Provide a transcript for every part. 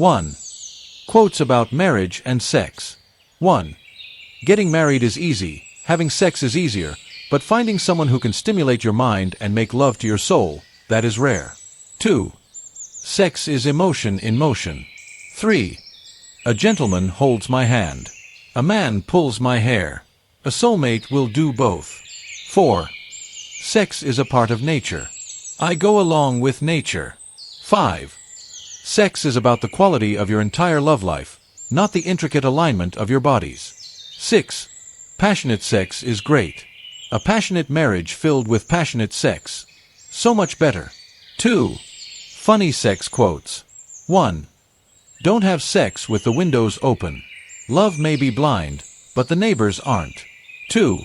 1. Quotes about marriage and sex. 1. Getting married is easy, having sex is easier, but finding someone who can stimulate your mind and make love to your soul, that is rare. 2. Sex is emotion in motion. 3. A gentleman holds my hand. A man pulls my hair. A soulmate will do both. 4. Sex is a part of nature. I go along with nature. 5. Sex is about the quality of your entire love life, not the intricate alignment of your bodies. 6. Passionate sex is great. A passionate marriage filled with passionate sex. So much better. 2. Funny sex quotes. 1. Don't have sex with the windows open. Love may be blind, but the neighbors aren't. 2.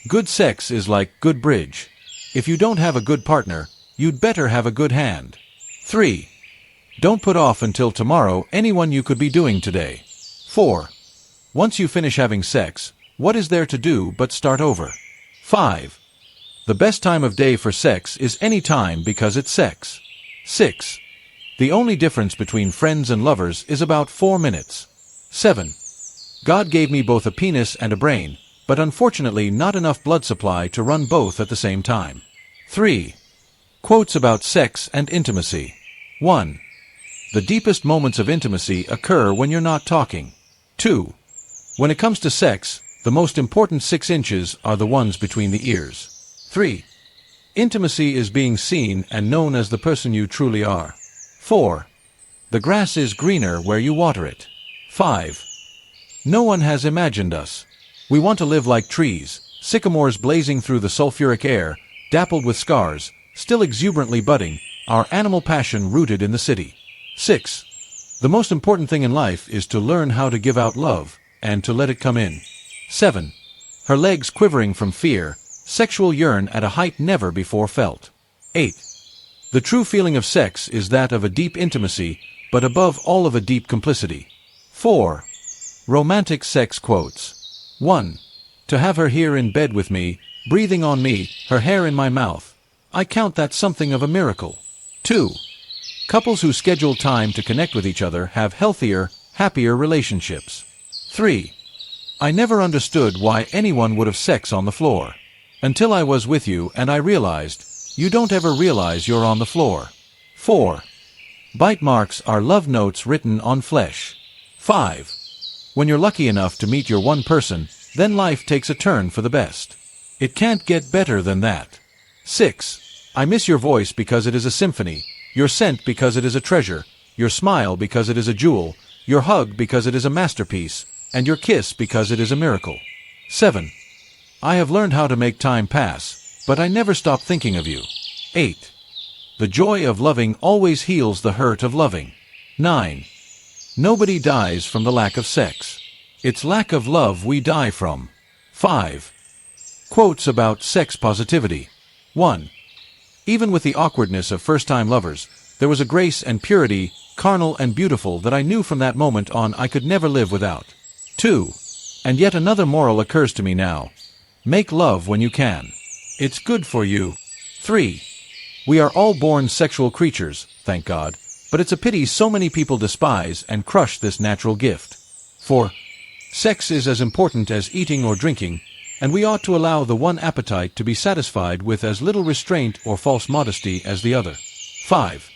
Good sex is like good bridge. If you don't have a good partner, you'd better have a good hand. 3. Don't put off until tomorrow anyone you could be doing today. 4. Once you finish having sex, what is there to do but start over? 5. The best time of day for sex is any time because it's sex. 6. The only difference between friends and lovers is about 4 minutes. 7. God gave me both a penis and a brain, but unfortunately not enough blood supply to run both at the same time. 3. Quotes about sex and intimacy. 1. The deepest moments of intimacy occur when you're not talking. 2. When it comes to sex, the most important 6 inches are the ones between the ears. 3. Intimacy is being seen and known as the person you truly are. 4. The grass is greener where you water it. 5. No one has imagined us. We want to live like trees, sycamores blazing through the sulfuric air, dappled with scars, still exuberantly budding, our animal passion rooted in the city. 6. The most important thing in life is to learn how to give out love, and to let it come in. 7. Her legs quivering from fear, sexual yearn at a height never before felt. 8. The true feeling of sex is that of a deep intimacy, but above all of a deep complicity. 4. Romantic sex quotes. 1. To have her here in bed with me, breathing on me, her hair in my mouth. I count that something of a miracle. 2. Couples who schedule time to connect with each other have healthier, happier relationships. 3. I never understood why anyone would have sex on the floor. Until I was with you and I realized, you don't ever realize you're on the floor. 4. Bite marks are love notes written on flesh. 5. When you're lucky enough to meet your one person, then life takes a turn for the best. It can't get better than that. 6. I miss your voice because it is a symphony, your scent because it is a treasure, your smile because it is a jewel, your hug because it is a masterpiece, and your kiss because it is a miracle. 7. I have learned how to make time pass, but I never stop thinking of you. 8. The joy of loving always heals the hurt of loving. 9. Nobody dies from the lack of sex. It's lack of love we die from. 5. Quotes about sex positivity. 1. Even with the awkwardness of first-time lovers, there was a grace and purity, carnal and beautiful, that I knew from that moment on I could never live without. 2. And yet another moral occurs to me now. Make love when you can. It's good for you. 3. We are all born sexual creatures, thank God, but it's a pity so many people despise and crush this natural gift. 4. Sex is as important as eating or drinking, and we ought to allow the one appetite to be satisfied with as little restraint or false modesty as the other. 5.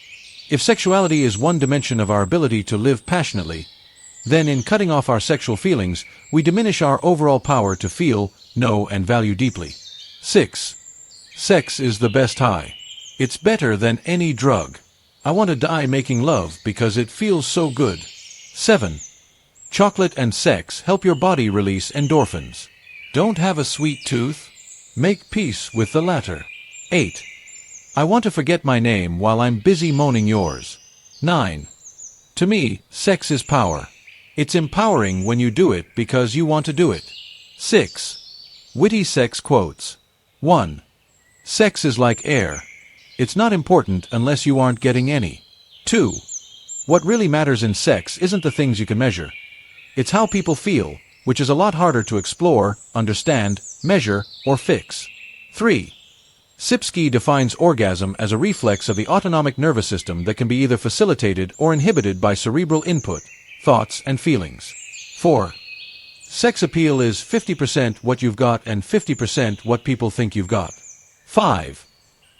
If sexuality is one dimension of our ability to live passionately, then in cutting off our sexual feelings, we diminish our overall power to feel, know, and value deeply. 6. Sex is the best high. It's better than any drug. I want to die making love because it feels so good. 7. Chocolate and sex help your body release endorphins. Don't have a sweet tooth? Make peace with the latter. 8. I want to forget my name while I'm busy moaning yours. 9. To me, sex is power. It's empowering when you do it because you want to do it. 6. Witty sex quotes. 1. Sex is like air. It's not important unless you aren't getting any. 2. What really matters in sex isn't the things you can measure. It's how people feel, which is a lot harder to explore, understand, measure, or fix. 3. Sipsky defines orgasm as a reflex of the autonomic nervous system that can be either facilitated or inhibited by cerebral input, thoughts, and feelings. 4. Sex appeal is 50% what you've got and 50% what people think you've got. 5.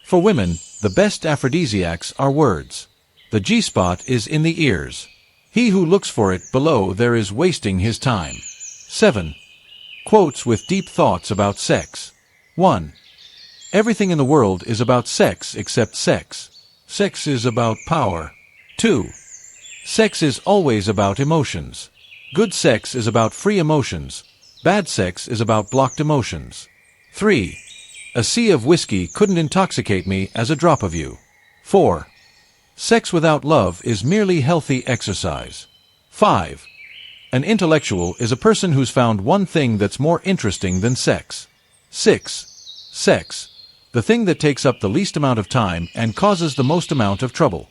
For women, the best aphrodisiacs are words. The G-spot is in the ears. He who looks for it below there is wasting his time. 7. Quotes with deep thoughts about sex. 1. Everything in the world is about sex except sex. Sex is about power. 2. Sex is always about emotions. Good sex is about free emotions. Bad sex is about blocked emotions. 3. A sea of whiskey couldn't intoxicate me as a drop of you. 4. Sex without love is merely healthy exercise. 5. An intellectual is a person who's found one thing that's more interesting than sex. 6. Sex. The thing that takes up the least amount of time and causes the most amount of trouble.